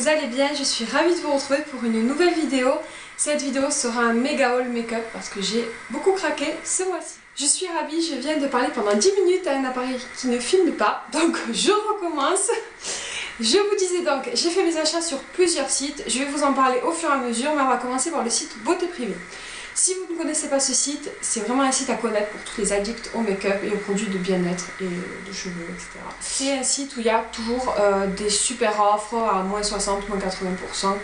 vous allez bien, je suis ravie de vous retrouver pour une nouvelle vidéo. Cette vidéo sera un méga haul make-up parce que j'ai beaucoup craqué ce mois-ci. Je suis ravie, je viens de parler pendant 10 minutes à un appareil qui ne filme pas, donc je recommence. Je vous disais donc, j'ai fait mes achats sur plusieurs sites, je vais vous en parler au fur et à mesure, mais on va commencer par le site Beauté Privée. Si vous ne connaissez pas ce site, c'est vraiment un site à connaître pour tous les addicts au make-up et aux produits de bien-être et de cheveux, etc. C'est un site où il y a toujours des super offres à moins 60, moins 80%,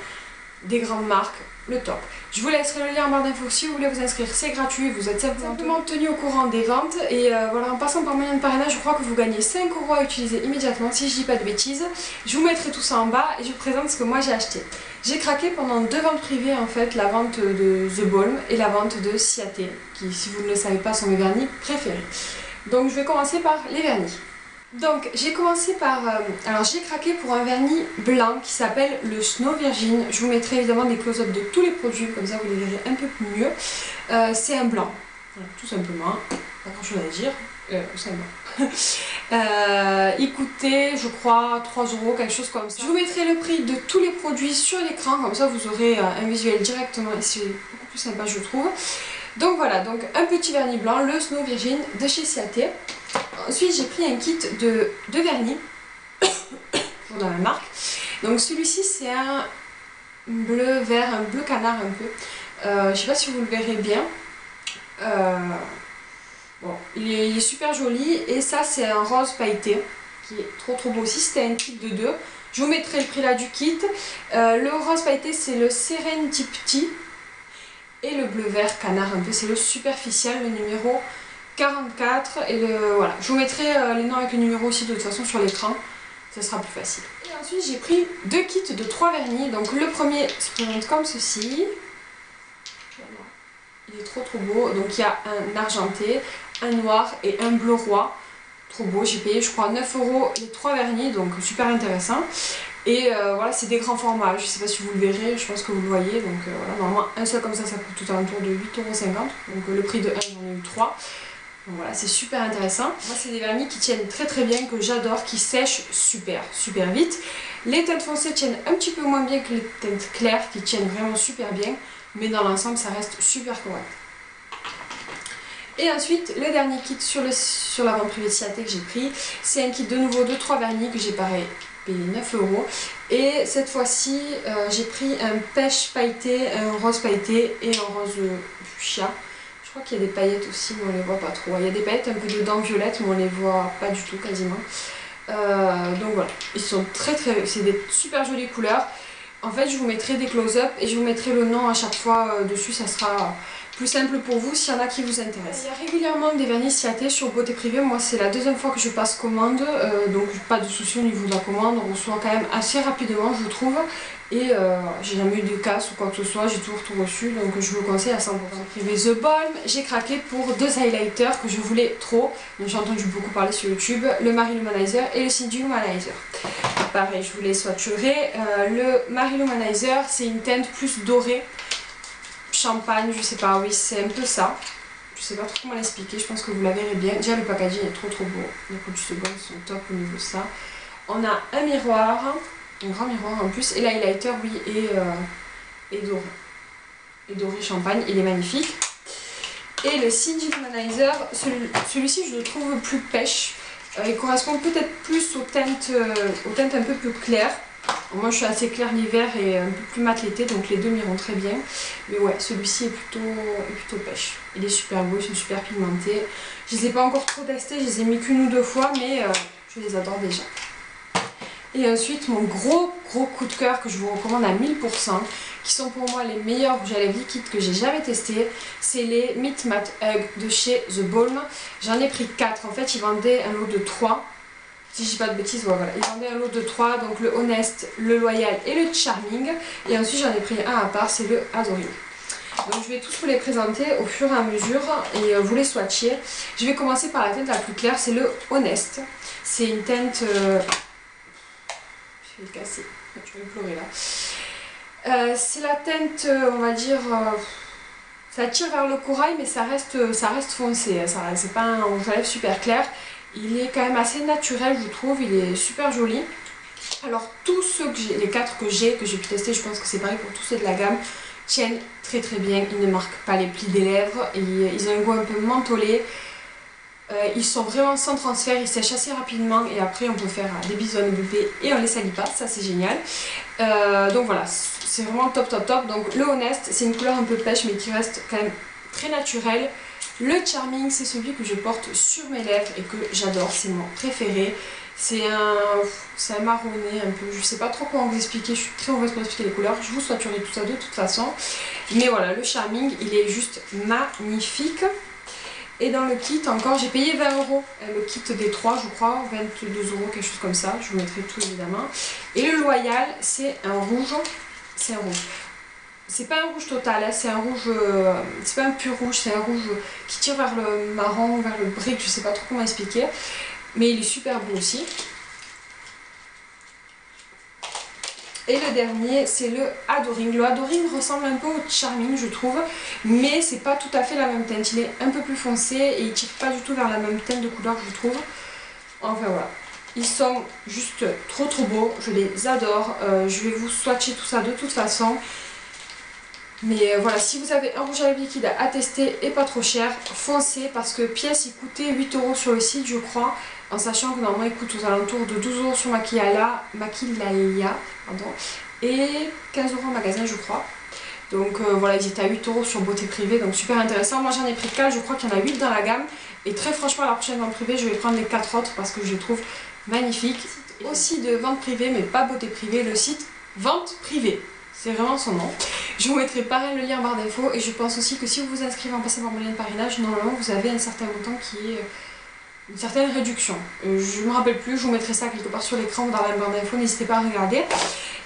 des grandes marques, le top. Je vous laisserai le lien en barre d'infos si vous voulez vous inscrire, c'est gratuit, vous êtes simplement tenu au courant des ventes et voilà, en passant par moyen de parrainage, je crois que vous gagnez 5 € à utiliser immédiatement si je dis pas de bêtises. Je vous mettrai tout ça en bas et je vous présente ce que moi j'ai acheté. J'ai craqué pendant deux ventes privées en fait, la vente de The Balm et la vente de Ciaté, qui si vous ne le savez pas sont mes vernis préférés. Donc je vais commencer par les vernis. Donc j'ai commencé par, alors j'ai craqué pour un vernis blanc qui s'appelle le Snow Virgin. Je vous mettrai évidemment des close-up de tous les produits, comme ça vous les verrez un peu mieux. C'est un blanc, voilà, tout simplement, pas grand chose à dire, c'est un blanc. Il coûtait je crois 3 €, quelque chose comme ça. Je vous mettrai le prix de tous les produits sur l'écran, comme ça vous aurez un visuel directement et c'est beaucoup plus sympa je trouve. Donc voilà, donc un petit vernis blanc, le Snow Virgin de chez Ciaté. Ensuite j'ai pris un kit de vernis pour dans la marque. Donc celui-ci c'est un bleu vert, un bleu canard un peu. Je sais pas si vous le verrez bien. Bon, il est super joli et ça c'est un rose pailleté qui est trop beau aussi. C'était un kit de 2. Je vous mettrai le prix là du kit. Le rose pailleté c'est le Serendipity et le bleu vert canard un peu c'est le superficial, le numéro 44 et voilà, je vous mettrai les noms avec le numéro aussi de toute façon sur l'écran, ça sera plus facile. Et ensuite j'ai pris deux kits de 3 vernis, donc le premier se présente comme ceci, voilà. Il est trop beau, donc il y a un argenté, un noir et un bleu roi, trop beau, j'ai payé je crois 9 € les 3 vernis, donc super intéressant. Et voilà, c'est des grands formats, je sais pas si vous le verrez, je pense que vous le voyez, donc voilà, normalement un seul comme ça coûte tout à un tour de 8,50 €, donc le prix de 1 j'en ai eu 3. Donc voilà, c'est super intéressant. Moi c'est des vernis qui tiennent très bien, que j'adore, qui sèchent super vite. Les teintes foncées tiennent un petit peu moins bien que les teintes claires, qui tiennent vraiment super bien, mais dans l'ensemble ça reste super correct. Et ensuite le dernier kit sur la vente privée de Ciaté que j'ai pris, c'est un kit de nouveau de 3 vernis que j'ai pareil payé 9 €. Et cette fois-ci j'ai pris un pêche pailleté, un rose pailleté et un rose fuchsia. Je crois qu'il y a des paillettes aussi, mais on les voit pas trop. Il y a des paillettes un peu dedans violettes, mais on les voit pas du tout quasiment. Donc voilà, ils sont c'est des super jolies couleurs. En fait, je vous mettrai des close-up et je vous mettrai le nom à chaque fois dessus, ça sera plus simple pour vous s'il y en a qui vous intéressent. Il y a régulièrement des vernis Ciaté sur Beauté Privée. Moi c'est la deuxième fois que je passe commande, donc pas de souci au niveau de la commande, on reçoit quand même assez rapidement je trouve. Et j'ai jamais eu de casse ou quoi que ce soit, j'ai toujours tout reçu, donc je vous le conseille à 100%. Privé The Balm, j'ai craqué pour deux highlighters que je voulais trop, donc j'ai entendu beaucoup parler sur YouTube, le Marie Lumanizer et le Cindy Lumanizer. Pareil, je vous les swatcherai. Le Marie Lumanizer, c'est une teinte plus dorée, champagne, je sais pas, oui c'est un peu ça. Je sais pas trop comment l'expliquer, je pense que vous la verrez bien. Déjà le packaging est trop beau, les produits The Balm sont top au niveau de ça. On a un miroir, un grand miroir en plus, et l'highlighter oui est doré. Et doré champagne, il est magnifique. Et le Cindy Lumanizer, celui-ci je le trouve plus pêche. Il correspond peut-être plus aux teintes un peu plus claires. Moi je suis assez claire l'hiver et un peu plus mat l'été, donc les deux m'iront très bien. Mais ouais, celui-ci est plutôt pêche. Il est super beau, ils sont super pigmentés. Je les ai pas encore trop testés, je les ai mis qu'une ou deux fois, mais je les adore déjà. Et ensuite mon gros coup de cœur que je vous recommande à 1000%, qui sont pour moi les meilleurs rouges à lèvres liquides que j'ai jamais testés, c'est les Meet Matte Hug de chez The Balm. J'en ai pris 4, en fait ils vendaient un lot de 3, si je dis pas de bêtises, voilà, ils vendaient un lot de 3, donc le Honest, le Loyal et le Charming, et ensuite j'en ai pris un à part, c'est le Adoring. Donc je vais tous vous les présenter au fur et à mesure et vous les swatcher. Je vais commencer par la teinte la plus claire, c'est le Honest. C'est une teinte... Je vais le casser, je vais pleurer là. C'est la teinte, on va dire, ça tire vers le corail mais ça reste foncé, c'est pas un rouge à lèvres super clair. Il est quand même assez naturel je trouve, il est super joli. Alors tous ceux que j'ai, les 4 que j'ai pu tester, je pense que c'est pareil pour tous ceux de la gamme, tiennent très très bien, ils ne marquent pas les plis des lèvres, et ils ont un goût un peu mentholé. Ils sont vraiment sans transfert, ils sèchent assez rapidement et après on peut faire des bisous au bébé et on les salit pas, ça c'est génial. Donc voilà, c'est vraiment top top top. Donc le Honest, c'est une couleur un peu pêche mais qui reste quand même très naturelle. Le Charming, c'est celui que je porte sur mes lèvres et que j'adore, c'est mon préféré. C'est un marronné un peu, je sais pas trop comment vous expliquer, je suis très mauvaise pour expliquer les couleurs, je vous swatcherai tout ça de toute façon. Mais voilà, le Charming, il est juste magnifique. Et dans le kit encore, j'ai payé 20 €, le kit des 3 je crois, 22 €, quelque chose comme ça, je vous mettrai tout évidemment. Et le Loyal, c'est un rouge, c'est un rouge. C'est pas un rouge total, hein, c'est un rouge, c'est pas un pur rouge, c'est un rouge qui tire vers le marron, vers le brick, je sais pas trop comment expliquer. Mais il est super beau aussi. Et le dernier, c'est le Adoring. Le Adoring ressemble un peu au Charming, je trouve, mais c'est pas tout à fait la même teinte. Il est un peu plus foncé et il tire pas du tout vers la même teinte de couleur, je trouve. Enfin voilà. Ils sont juste trop trop beaux, je les adore. Je vais vous swatcher tout ça de toute façon. Mais voilà, si vous avez un rouge à lèvres liquide à tester et pas trop cher, foncez parce que pièce il coûtait 8 € sur le site je crois, en sachant que normalement il coûte aux alentours de 12 € sur Maquillaya, pardon, et 15 € en magasin je crois. Donc voilà, ils étaient à 8 € sur Beauté Privée, donc super intéressant. Moi j'en ai pris 4, je crois qu'il y en a 8 dans la gamme. Et très franchement, la prochaine vente privée, je vais prendre les 4 autres parce que je les trouve magnifiques. Aussi de vente privée, mais pas Beauté Privée, le site Vente Privée. C'est vraiment son nom. Je vous mettrai pareil le lien en barre d'infos et je pense aussi que si vous vous inscrivez en passant par mon lien de parrainage, normalement vous avez un certain montant qui est une certaine réduction. Je ne me rappelle plus, je vous mettrai ça quelque part sur l'écran ou dans la barre d'infos, n'hésitez pas à regarder.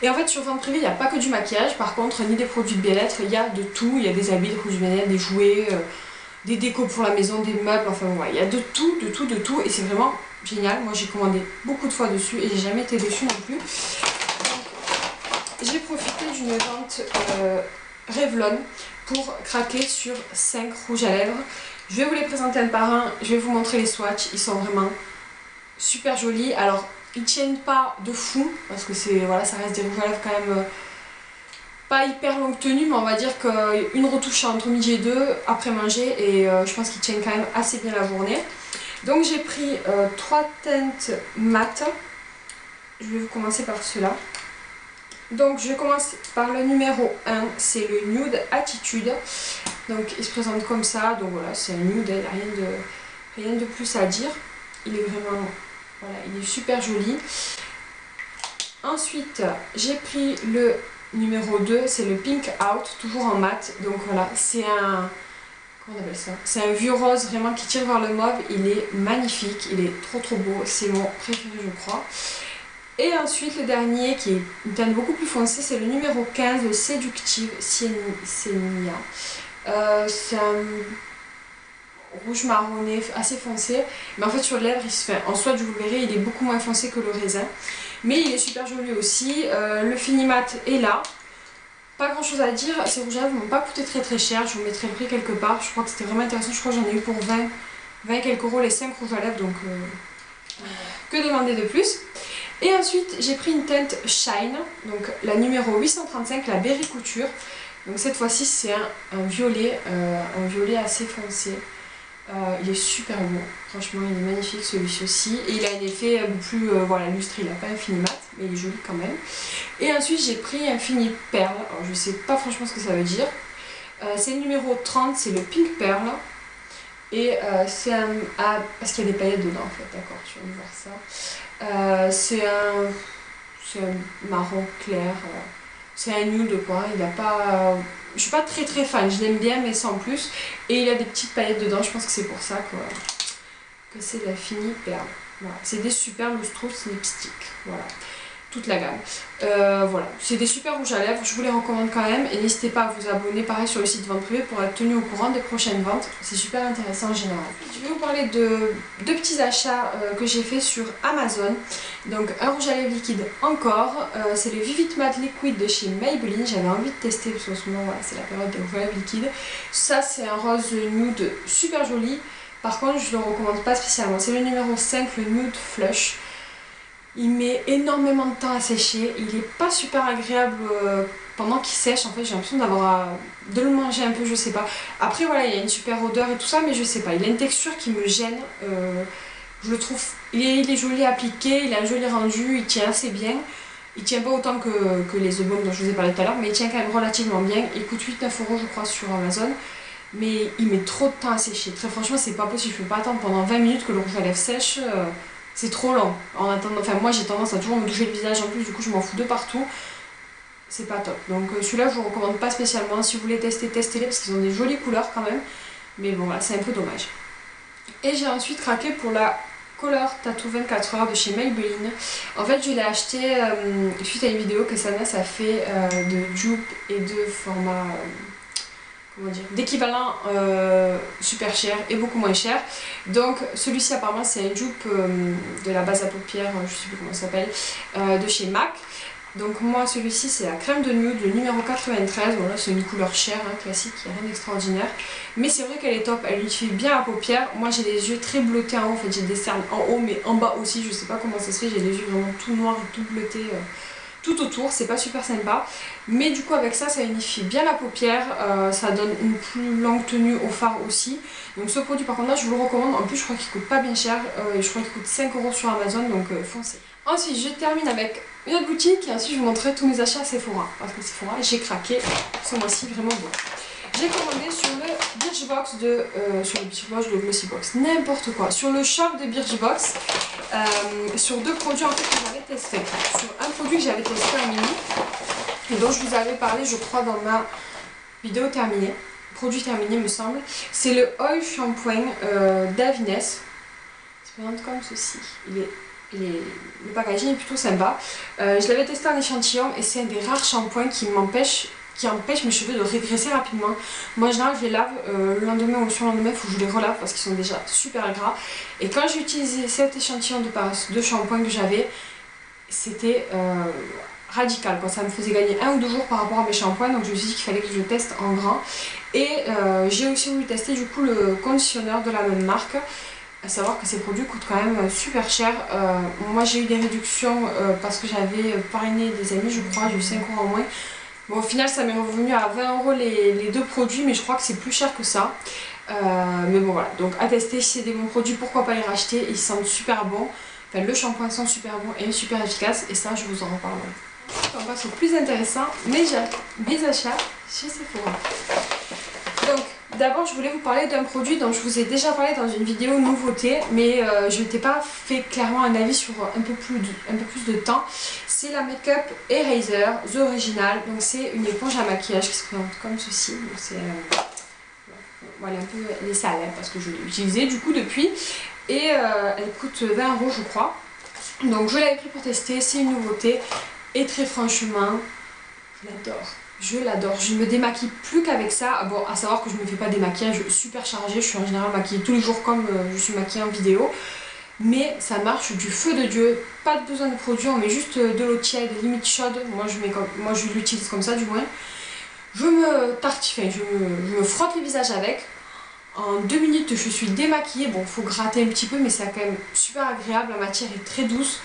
Et en fait sur Vente Privée, il n'y a pas que du maquillage, par contre, ni des produits de bien-être, il y a de tout. Il y a des habits, des produits de bien-être, des jouets, des décos pour la maison, des meubles, enfin voilà, il y a de tout, de tout, de tout et c'est vraiment génial. Moi j'ai commandé beaucoup de fois dessus et j'ai jamais été déçue non plus. J'ai profité d'une vente Revlon pour craquer sur 5 rouges à lèvres. Je vais vous les présenter un par un, je vais vous montrer les swatchs, ils sont vraiment super jolis. Alors ils tiennent pas de fou parce que c'est voilà, ça reste des rouges à lèvres quand même pas hyper longue tenue, mais on va dire qu'une retouche entre midi et 2 après manger et je pense qu'ils tiennent quand même assez bien la journée. Donc j'ai pris 3 teintes mat. Je vais vous commencer par ceux-là. Donc je commence par le numéro 1, c'est le Nude Attitude. Donc il se présente comme ça, donc voilà, c'est un nude, rien de plus à dire. Il est vraiment, voilà, il est super joli. Ensuite j'ai pris le numéro 2, c'est le Pink Out, toujours en mat. Donc voilà, c'est un, comment on appelle ça? C'est un vieux rose vraiment qui tire vers le mauve, il est magnifique, il est trop trop beau, c'est mon préféré je crois. Et ensuite le dernier qui est une teinte beaucoup plus foncée, c'est le numéro 15, le Seductive Senia. C'est un rouge marronné assez foncé, mais en fait sur les lèvres il se fait, en soit je vous le verrez, il est beaucoup moins foncé que le raisin, mais il est super joli aussi. Le Finimat est là, pas grand chose à dire, ces rouges à lèvres m'ont pas coûté très très cher, je vous mettrai le prix quelque part, je crois que c'était vraiment intéressant, je crois que j'en ai eu pour 20 quelques euros les 5 rouges à lèvres, donc que demander de plus. Et ensuite j'ai pris une teinte Shine, donc la numéro 835, la Berry Couture. Donc cette fois-ci c'est un violet assez foncé. Il est super beau, franchement il est magnifique celui-ci aussi. Et il a un effet un peu plus voilà, lustré, il n'a pas un fini mat, mais il est joli quand même. Et ensuite j'ai pris un fini perle, alors je sais pas franchement ce que ça veut dire. C'est le numéro 30, c'est le Pink Pearl. Et c'est un... Ah, parce qu'il y a des paillettes dedans en fait, d'accord, tu vas voir ça. C'est un marron clair, c'est un nude quoi, il a pas... je suis pas très très fan, je l'aime bien mais sans plus. Et il a des petites paillettes dedans, je pense que c'est pour ça que c'est la Fini Perle. Voilà. C'est des super Lustrous lipstick, voilà. Toute la gamme. Voilà, c'est des super rouges à lèvres, je vous les recommande quand même et n'hésitez pas à vous abonner pareil sur le site Vente Privée pour être tenu au courant des prochaines ventes, c'est super intéressant en général. Je vais vous parler de deux petits achats que j'ai fait sur Amazon. Donc un rouge à lèvres liquide encore, c'est le Vivid Matte Liquid de chez Maybelline, j'avais envie de tester parce qu'en ce moment voilà, c'est la période des rouges à lèvres liquides. Ça c'est un rose nude super joli, par contre je ne le recommande pas spécialement, c'est le numéro 5, le Nude Flush. Il met énormément de temps à sécher, il est pas super agréable pendant qu'il sèche. En fait, j'ai l'impression de le manger un peu, je sais pas. Après voilà, il y a une super odeur et tout ça, mais je sais pas, il a une texture qui me gêne. Je le trouve, il est joli à appliquer, il a un joli rendu, il tient assez bien. Il tient pas autant que les The Balm dont je vous ai parlé tout à l'heure, mais il tient quand même relativement bien. Il coûte 8-9 € je crois sur Amazon. Mais il met trop de temps à sécher. Très franchement, c'est pas possible. Je peux pas attendre pendant 20 minutes que le rouge à lèvres sèche. C'est trop lent. En attendant, enfin, moi j'ai tendance à toujours me toucher le visage en plus, du coup je m'en fous de partout. C'est pas top. Donc celui-là je vous recommande pas spécialement. Si vous voulez tester, testez-les parce qu'ils ont des jolies couleurs quand même. Mais bon, voilà, c'est un peu dommage. Et j'ai ensuite craqué pour la Color Tattoo 24 heures de chez Maybelline. En fait, je l'ai acheté suite à une vidéo que Sanès a fait de dupe et de format. Comment dire, d'équivalent super cher et beaucoup moins cher. Donc celui-ci apparemment c'est un dupe de la base à paupières, je sais plus comment ça s'appelle, de chez MAC. Donc moi celui-ci c'est la crème de nude, le numéro 93, voilà, c'est une couleur chère, hein, classique, il n'y a rien d'extraordinaire. Mais c'est vrai qu'elle est top, elle utilise bien la paupière. Moi j'ai les yeux très bleutés en haut, en fait j'ai des cernes en haut mais en bas aussi, je sais pas comment ça se fait, j'ai les yeux vraiment tout noirs et tout bleutés. Tout autour, c'est pas super sympa, mais du coup avec ça, ça unifie bien la paupière, ça donne une plus longue tenue au fard aussi. Donc ce produit par contre là je vous le recommande, en plus je crois qu'il coûte pas bien cher, je crois qu'il coûte 5 € sur Amazon, donc foncez. Ensuite je termine avec une autre boutique et ensuite je vous montrerai tous mes achats à Sephora, parce que Sephora j'ai craqué ce mois-ci vraiment bon. J'ai commandé sur le Birchbox de Glossybox, n'importe quoi, sur le shop de Birchbox, sur deux produits en fait que j'avais testé. Sur un produit que j'avais testé en mini, et dont je vous avais parlé je crois dans ma vidéo terminée, produit terminé me semble, c'est le Oil Shampoing d'Avines. Il se présente comme ceci, le packaging est plutôt sympa. Je l'avais testé en échantillon et c'est un des rares shampoings qui empêche mes cheveux de régresser rapidement. Moi en général je les lave le lendemain ou le surlendemain, il faut que je les relave parce qu'ils sont déjà super gras. Et quand j'ai utilisé cet échantillon de shampoing que j'avais, c'était radical quoi. Ça me faisait gagner 1 ou 2 jours par rapport à mes shampoings, donc je me suis dit qu'il fallait que je teste en grand. Et j'ai aussi voulu tester du coup le conditionneur de la même marque. À savoir que ces produits coûtent quand même super cher. Moi j'ai eu des réductions parce que j'avais parrainé des amis, je crois, j'ai eu 5 € en moins. Bon, au final ça m'est revenu à 20 € les deux produits, mais je crois que c'est plus cher que ça. Mais bon voilà, donc à tester, si c'est des bons produits, pourquoi pas les racheter, ils sentent super bons. Enfin le shampoing sent super bon et super efficace, et ça je vous en reparlerai. On passe au plus intéressant, mes achats chez Sephora. Donc d'abord je voulais vous parler d'un produit dont je vous ai déjà parlé dans une vidéo nouveauté, mais je n'étais pas fait clairement un avis sur un peu plus de temps. C'est la Makeup Eraser, The Original. Donc c'est une éponge à maquillage qui se présente comme ceci. C'est voilà un peu les salades parce que je l'ai utilisée du coup depuis. Et elle coûte 20 € je crois. Donc je l'avais pris pour tester, c'est une nouveauté. Et très franchement, je l'adore. Je l'adore, je ne me démaquille plus qu'avec ça. Bon, à savoir que je ne me fais pas des maquillages super chargés, je suis en général maquillée tous les jours comme je suis maquillée en vidéo. Mais ça marche du feu de Dieu, pas besoin de produit, on met juste de l'eau tiède, limite chaude. Moi je l'utilise comme ça du moins. Je me tartifie, je me frotte le visage avec. En 2 minutes je suis démaquillée. Bon, faut gratter un petit peu, mais c'est quand même super agréable, la matière est très douce.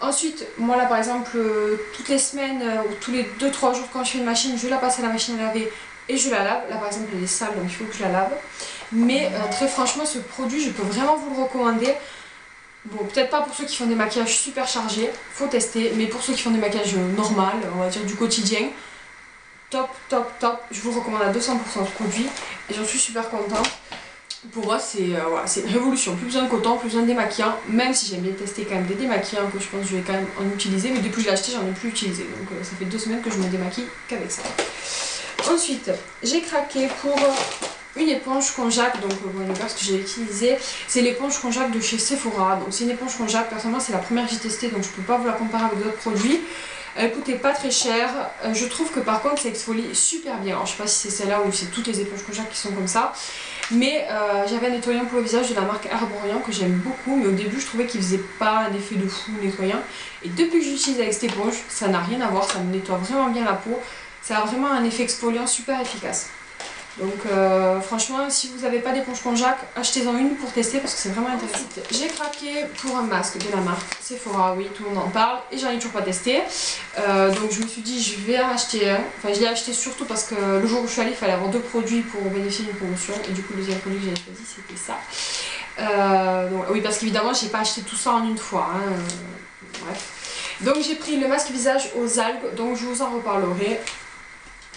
Ensuite, moi là par exemple, toutes les semaines ou tous les 2-3 jours quand je fais une machine, je la passe à la machine à laver et je la lave. Là par exemple elle est sale donc il faut que je la lave. Mais très franchement ce produit je peux vraiment vous le recommander. Bon, peut-être pas pour ceux qui font des maquillages super chargés, faut tester, mais pour ceux qui font des maquillages normal, on va dire du quotidien, top, top, top. Je vous le recommande à 200% ce produit et j'en suis super contente. Pour moi c'est voilà, une révolution, plus besoin de coton, plus besoin de démaquillant, même si j'aime bien tester quand même des démaquillants que je pense que je vais quand même en utiliser, mais depuis que je l'ai acheté j'en ai plus utilisé, donc ça fait 2 semaines que je me démaquille qu'avec ça. Ensuite j'ai craqué pour une éponge konjac, donc bon, ce que j'ai utilisé, c'est l'éponge konjac de chez Sephora. Donc c'est une éponge konjac, personnellement c'est la première que j'ai testée, donc je peux pas vous la comparer avec d'autres produits. Elle coûtait pas très cher, je trouve que par contre ça exfolie super bien. Alors je sais pas si c'est celle-là ou si c'est toutes les éponges konjac qui sont comme ça. Mais j'avais un nettoyant pour le visage de la marque Arborian que j'aime beaucoup, mais au début je trouvais qu'il faisait pas un effet de fou nettoyant. Et depuis que j'utilise avec cette éponge, ça n'a rien à voir, ça me nettoie vraiment bien la peau. Ça a vraiment un effet exfoliant super efficace. Donc franchement, si vous n'avez pas d'éponge konjac, achetez-en une pour tester parce que c'est vraiment intéressant. J'ai craqué pour un masque de la marque Sephora, oui, tout le monde en parle et j'en ai toujours pas testé. Donc je me suis dit je vais en acheter un. Enfin je l'ai acheté surtout parce que le jour où je suis allée, il fallait avoir 2 produits pour bénéficier d'une promotion et du coup le deuxième produit que j'avais choisi c'était ça. Donc, oui, parce qu'évidemment j'ai pas acheté tout ça en une fois, hein. Bref. Donc j'ai pris le masque visage aux algues, donc je vous en reparlerai.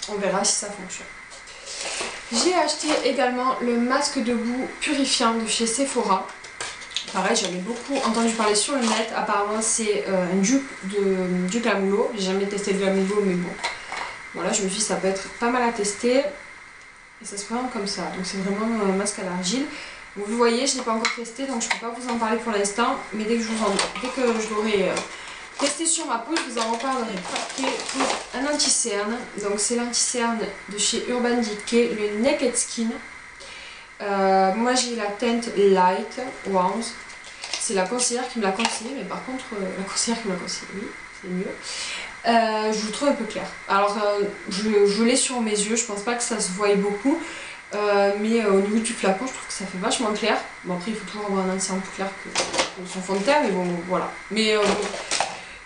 On verra si ça fonctionne. J'ai acheté également le masque de boue purifiant de chez Sephora. Pareil, j'en ai beaucoup entendu parler sur le net. Apparemment, c'est un dupe du Glamulo. J'ai jamais testé le Glamulo, mais bon. Voilà, je me suis dit ça peut être pas mal à tester. Et ça se présente comme ça. Donc, c'est vraiment un masque à l'argile. Vous voyez, je ne l'ai pas encore testé, donc je ne peux pas vous en parler pour l'instant. Mais dès que je l'aurai testé sur ma peau, je vous en reparlerai. Pour un anti-cerne, donc c'est l'anti-cerne de chez Urban Decay, le Naked Skin. Moi j'ai la teinte Light Round. C'est la conseillère qui me l'a conseillé, mais par contre, la conseillère qui me l'a conseillé, oui, c'est mieux. Je le trouve un peu clair. Alors, je l'ai sur mes yeux, je pense pas que ça se voie beaucoup. Mais au niveau du flacon, je trouve que ça fait vachement clair. Bon, après, il faut toujours avoir un anti-cerne plus clair que son fond de teint, mais bon, voilà. Mais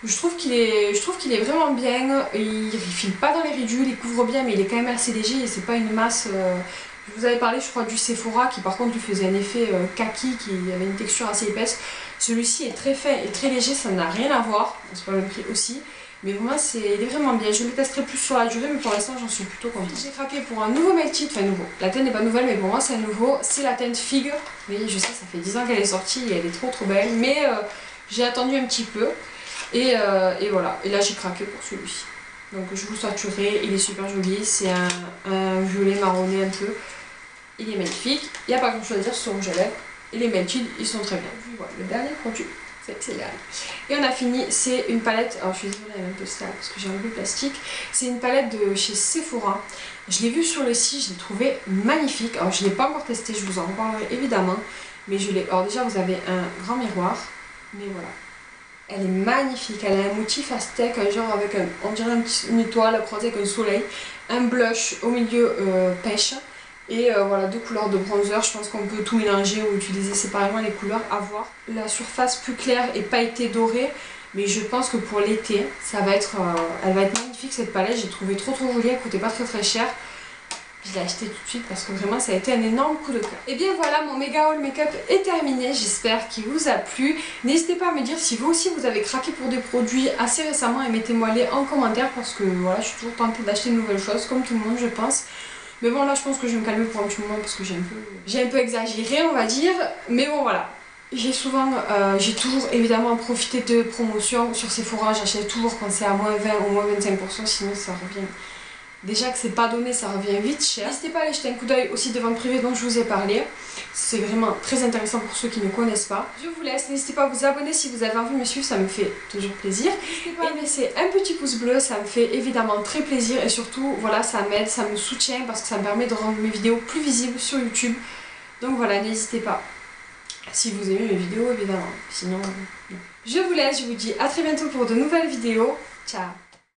je trouve qu'il est vraiment bien, il file pas dans les ridules, il couvre bien mais il est quand même assez léger et c'est pas une masse. Je vous avais parlé je crois du Sephora qui par contre lui faisait un effet kaki, qui avait une texture assez épaisse. Celui-ci est très fin et très léger, ça n'a rien à voir, c'est pas le prix aussi. Mais vraiment il est vraiment bien, je le testerai plus sur la durée mais pour l'instant j'en suis plutôt contente. J'ai craqué pour un nouveau melty, enfin nouveau, la teinte n'est pas nouvelle mais pour moi c'est un nouveau, c'est la teinte Figue. Oui je sais ça fait 10 ans qu'elle est sortie et elle est trop belle mais j'ai attendu un petit peu. Et voilà, et là j'ai craqué pour celui-ci. Donc je vous le sortirai, il est super joli, c'est un violet marronné un peu. Il est magnifique, il n'y a pas grand chose à dire sur rouge à lèvres. Et les melted, ils sont très bien. Voilà, le dernier produit, c'est excellent. Et on a fini, c'est une palette, alors je suis désolée elle est un peu sale parce que j'ai enlevé le plastique. C'est une palette de chez Sephora. Je l'ai vue sur le site, je l'ai trouvée magnifique. Alors je ne l'ai pas encore testée, je vous en reparlerai évidemment. Mais je l'ai, alors déjà vous avez un grand miroir, mais voilà. Elle est magnifique, elle a un motif aztèque, genre avec on dirait une étoile croisée avec un soleil, un blush au milieu pêche et voilà 2 couleurs de bronzer. Je pense qu'on peut tout mélanger ou utiliser séparément les couleurs à voir. La surface plus claire et pailletée dorée, mais je pense que pour l'été, elle va être magnifique cette palette. J'ai trouvé trop jolie, elle coûtait pas très cher. Je l'ai acheté tout de suite parce que vraiment ça a été un énorme coup de cœur. Et bien voilà, mon méga haul make-up est terminé, j'espère qu'il vous a plu. N'hésitez pas à me dire si vous aussi vous avez craqué pour des produits assez récemment et mettez-moi les en commentaire parce que voilà, je suis toujours tentée d'acheter de nouvelles choses comme tout le monde je pense. Mais bon là je pense que je vais me calmer pour un petit moment parce que j'ai un peu exagéré on va dire. Mais bon voilà, j'ai toujours évidemment profité de promotions sur Sephora, j'achète toujours quand c'est à moins 20 ou moins 25%, sinon ça revient. Déjà que c'est pas donné, ça revient vite cher. N'hésitez pas à aller jeter un coup d'œil aussi des ventes privées dont je vous ai parlé. C'est vraiment très intéressant pour ceux qui ne connaissent pas. Je vous laisse, n'hésitez pas à vous abonner si vous avez envie de me suivre, ça me fait toujours plaisir. N'hésitez pas à laisser un petit pouce bleu, ça me fait évidemment très plaisir. Et surtout, voilà, ça m'aide, ça me soutient parce que ça me permet de rendre mes vidéos plus visibles sur YouTube. Donc voilà, n'hésitez pas. Si vous aimez mes vidéos, évidemment. Sinon, non. Je vous laisse, je vous dis à très bientôt pour de nouvelles vidéos. Ciao!